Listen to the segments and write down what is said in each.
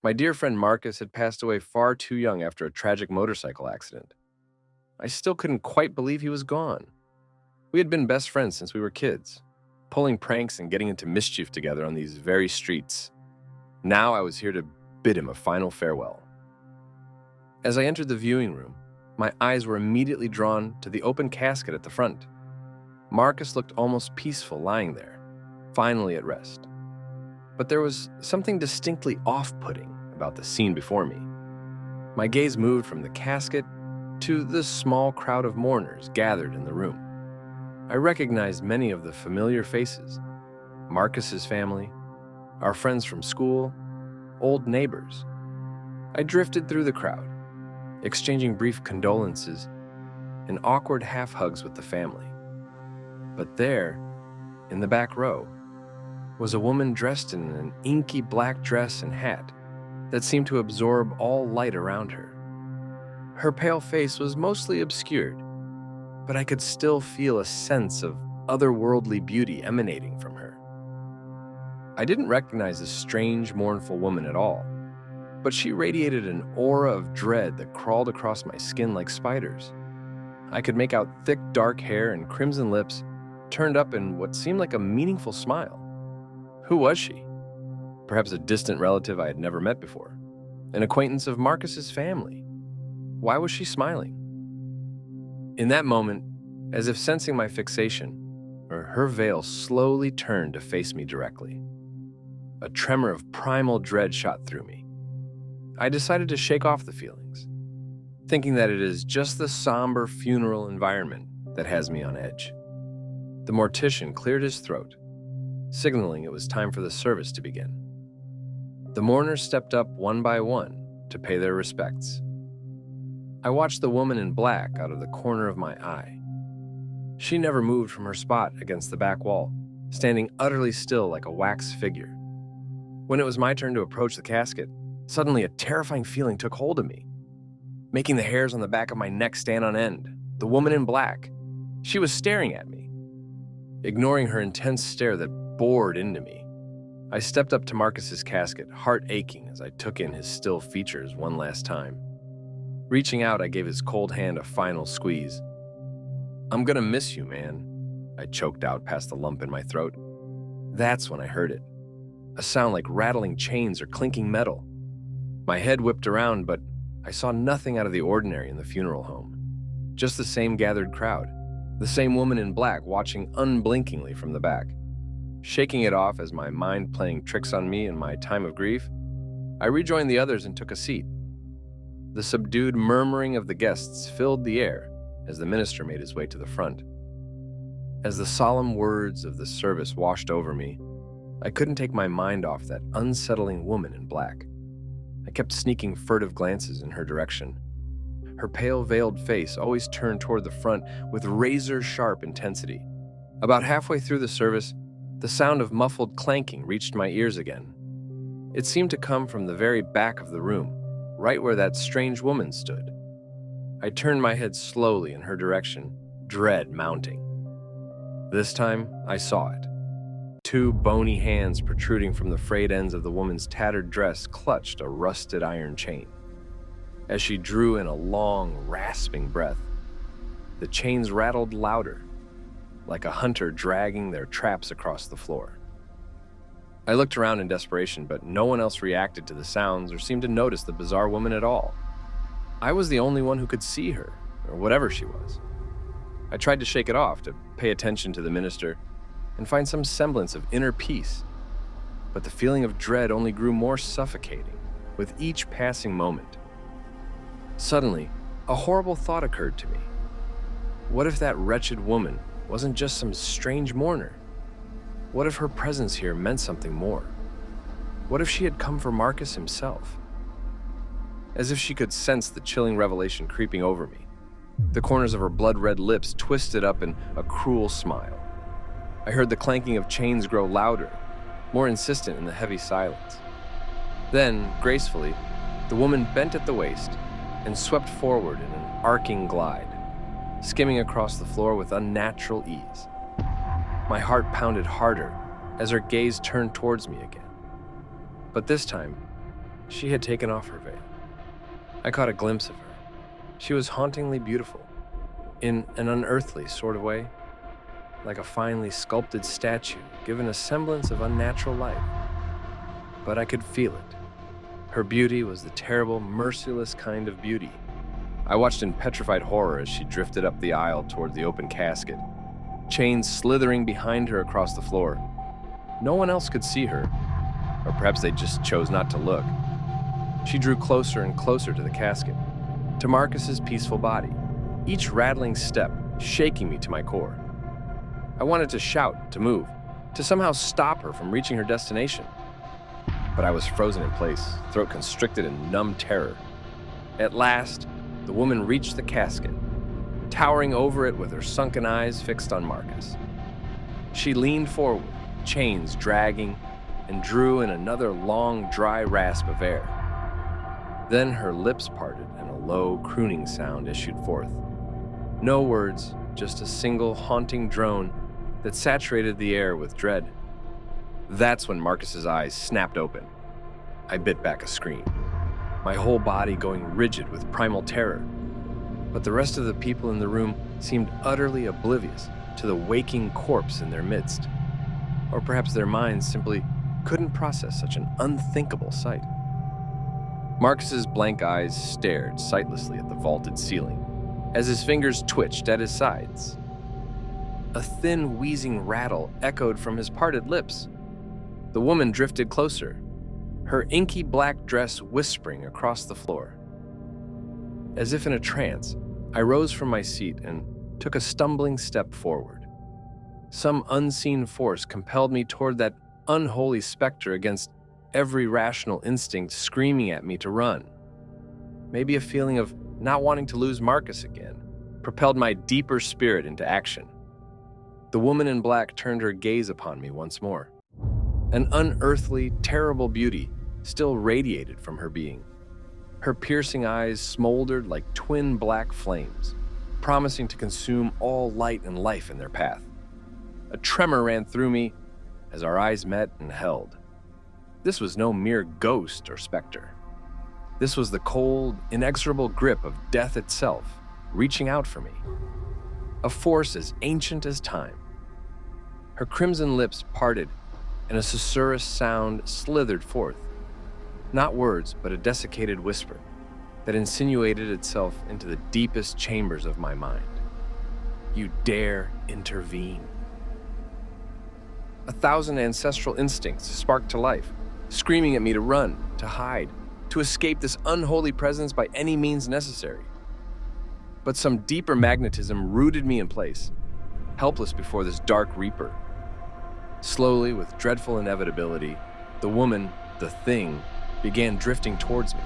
My dear friend Marcus had passed away far too young after a tragic motorcycle accident. I still couldn't quite believe he was gone. We had been best friends since we were kids, pulling pranks and getting into mischief together on these very streets. Now I was here to bid him a final farewell. As I entered the viewing room, my eyes were immediately drawn to the open casket at the front. Marcus looked almost peaceful lying there, finally at rest. But there was something distinctly off-putting about the scene before me. My gaze moved from the casket to the small crowd of mourners gathered in the room. I recognized many of the familiar faces: Marcus's family, our friends from school, old neighbors. I drifted through the crowd, exchanging brief condolences and awkward half-hugs with the family. But there, in the back row, was a woman dressed in an inky black dress and hat that seemed to absorb all light around her. Her pale face was mostly obscured, but I could still feel a sense of otherworldly beauty emanating from her. I didn't recognize this strange, mournful woman at all, but she radiated an aura of dread that crawled across my skin like spiders. I could make out thick, dark hair and crimson lips turned up in what seemed like a meaningful smile. Who was she? Perhaps a distant relative I had never met before, an acquaintance of Marcus's family. Why was she smiling? In that moment, as if sensing my fixation, her veil slowly turned to face me directly. A tremor of primal dread shot through me. I decided to shake off the feelings, thinking that it is just the somber funeral environment that has me on edge. The mortician cleared his throat, signaling it was time for the service to begin. The mourners stepped up one by one to pay their respects. I watched the woman in black out of the corner of my eye. She never moved from her spot against the back wall, standing utterly still like a wax figure. When it was my turn to approach the casket, suddenly a terrifying feeling took hold of me, making the hairs on the back of my neck stand on end. The woman in black, she was staring at me. Ignoring her intense stare that bored into me, I stepped up to Marcus's casket, heart aching as I took in his still features one last time. Reaching out, I gave his cold hand a final squeeze. "I'm gonna miss you, man," I choked out past the lump in my throat. That's when I heard it, a sound like rattling chains or clinking metal. My head whipped around, but I saw nothing out of the ordinary in the funeral home. Just the same gathered crowd, the same woman in black watching unblinkingly from the back. Shaking it off as my mind playing tricks on me in my time of grief, I rejoined the others and took a seat. The subdued murmuring of the guests filled the air as the minister made his way to the front. As the solemn words of the service washed over me, I couldn't take my mind off that unsettling woman in black. I kept sneaking furtive glances in her direction. Her pale, veiled face always turned toward the front with razor-sharp intensity. About halfway through the service, the sound of muffled clanking reached my ears again. It seemed to come from the very back of the room, right where that strange woman stood. I turned my head slowly in her direction, dread mounting. This time, I saw it. Two bony hands protruding from the frayed ends of the woman's tattered dress clutched a rusted iron chain. As she drew in a long, rasping breath, the chains rattled louder, like a hunter dragging their traps across the floor. I looked around in desperation, but no one else reacted to the sounds or seemed to notice the bizarre woman at all. I was the only one who could see her, or whatever she was. I tried to shake it off, to pay attention to the minister, and find some semblance of inner peace. But the feeling of dread only grew more suffocating with each passing moment. Suddenly, a horrible thought occurred to me. What if that wretched woman wasn't just some strange mourner? What if her presence here meant something more? What if she had come for Marcus himself? As if she could sense the chilling revelation creeping over me, the corners of her blood-red lips twisted up in a cruel smile. I heard the clanking of chains grow louder, more insistent in the heavy silence. Then, gracefully, the woman bent at the waist and swept forward in an arcing glide, skimming across the floor with unnatural ease. My heart pounded harder as her gaze turned towards me again. But this time, She had taken off her veil. I caught a glimpse of her. She was hauntingly beautiful, in an unearthly sort of way, like a finely sculpted statue given a semblance of unnatural life. But I could feel it. Her beauty was the terrible, merciless kind of beauty. I watched in petrified horror as she drifted up the aisle toward the open casket, chains slithering behind her across the floor. No one else could see her, or perhaps they just chose not to look. She drew closer and closer to the casket, to Marcus's peaceful body, each rattling step shaking me to my core. I wanted to shout, to move, to somehow stop her from reaching her destination. But I was frozen in place, throat constricted in numb terror. At last, the woman reached the casket, towering over it with her sunken eyes fixed on Marcus. She leaned forward, chains dragging, and drew in another long, dry rasp of air. Then her lips parted and a low, crooning sound issued forth. No words, just a single haunting drone that saturated the air with dread. That's when Marcus's eyes snapped open. I bit back a scream, my whole body going rigid with primal terror. But the rest of the people in the room seemed utterly oblivious to the waking corpse in their midst. Or perhaps their minds simply couldn't process such an unthinkable sight. Marcus's blank eyes stared sightlessly at the vaulted ceiling as his fingers twitched at his sides. A thin, wheezing rattle echoed from his parted lips. The woman drifted closer, her inky black dress whispering across the floor. As if in a trance, I rose from my seat and took a stumbling step forward. Some unseen force compelled me toward that unholy specter against every rational instinct screaming at me to run. Maybe a feeling of not wanting to lose Marcus again propelled my deeper spirit into action. The woman in black turned her gaze upon me once more. An unearthly, terrible beauty still radiated from her being. Her piercing eyes smoldered like twin black flames, promising to consume all light and life in their path. A tremor ran through me as our eyes met and held. This was no mere ghost or specter. This was the cold, inexorable grip of death itself, reaching out for me. A force as ancient as time. Her crimson lips parted, and a susurrus sound slithered forth. Not words, but a desiccated whisper that insinuated itself into the deepest chambers of my mind. You dare intervene. 1,000 ancestral instincts sparked to life, screaming at me to run, to hide, to escape this unholy presence by any means necessary. But some deeper magnetism rooted me in place, helpless before this dark reaper. Slowly, with dreadful inevitability, the woman, the thing, began drifting towards me.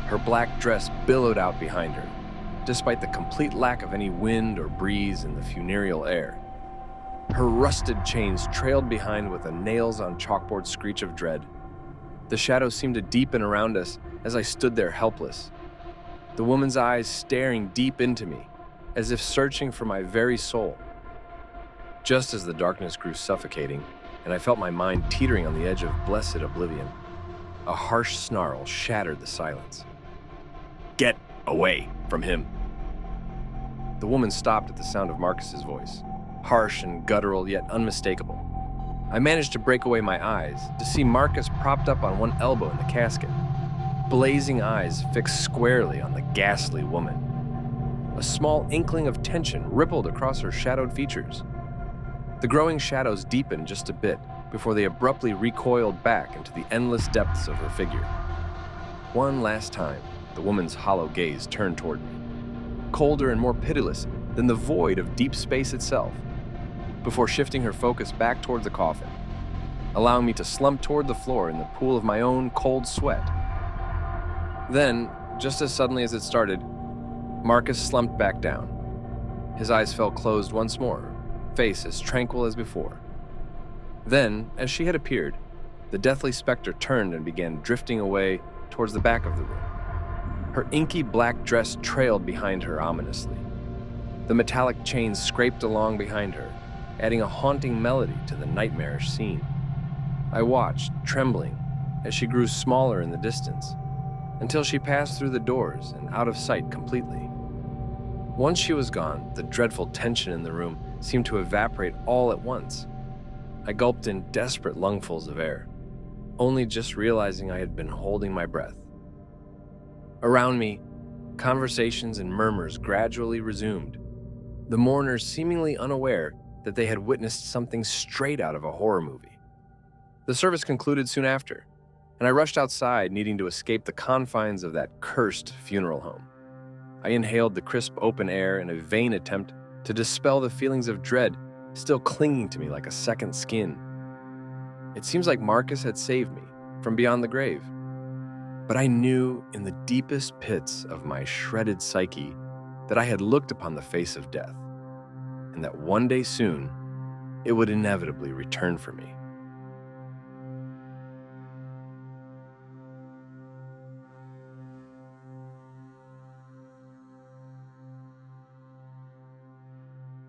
Her black dress billowed out behind her, despite the complete lack of any wind or breeze in the funereal air. Her rusted chains trailed behind with a nails-on-chalkboard screech of dread. The shadows seemed to deepen around us as I stood there helpless, the woman's eyes staring deep into me, as if searching for my very soul. Just as the darkness grew suffocating, and I felt my mind teetering on the edge of blessed oblivion, a harsh snarl shattered the silence. "Get away from him!" The woman stopped at the sound of Marcus's voice, harsh and guttural yet unmistakable. I managed to break away my eyes to see Marcus propped up on one elbow in the casket, blazing eyes fixed squarely on the ghastly woman. A small inkling of tension rippled across her shadowed features. The growing shadows deepened just a bit before they abruptly recoiled back into the endless depths of her figure. One last time, the woman's hollow gaze turned toward me, colder and more pitiless than the void of deep space itself, before shifting her focus back toward the coffin, allowing me to slump toward the floor in the pool of my own cold sweat. Then, just as suddenly as it started, Marcus slumped back down. His eyes fell closed once more, face as tranquil as before. Then, as she had appeared, the deathly specter turned and began drifting away towards the back of the room. Her inky black dress trailed behind her ominously. The metallic chains scraped along behind her, adding a haunting melody to the nightmarish scene. I watched, trembling, as she grew smaller in the distance, until she passed through the doors and out of sight completely. Once she was gone, the dreadful tension in the room seemed to evaporate all at once. I gulped in desperate lungfuls of air, only just realizing I had been holding my breath. Around me, conversations and murmurs gradually resumed, the mourners seemingly unaware that they had witnessed something straight out of a horror movie. The service concluded soon after, and I rushed outside, needing to escape the confines of that cursed funeral home. I inhaled the crisp open air in a vain attempt to dispel the feelings of dread still clinging to me like a second skin. It seems like Marcus had saved me from beyond the grave, but I knew in the deepest pits of my shredded psyche that I had looked upon the face of death, and that one day soon it would inevitably return for me.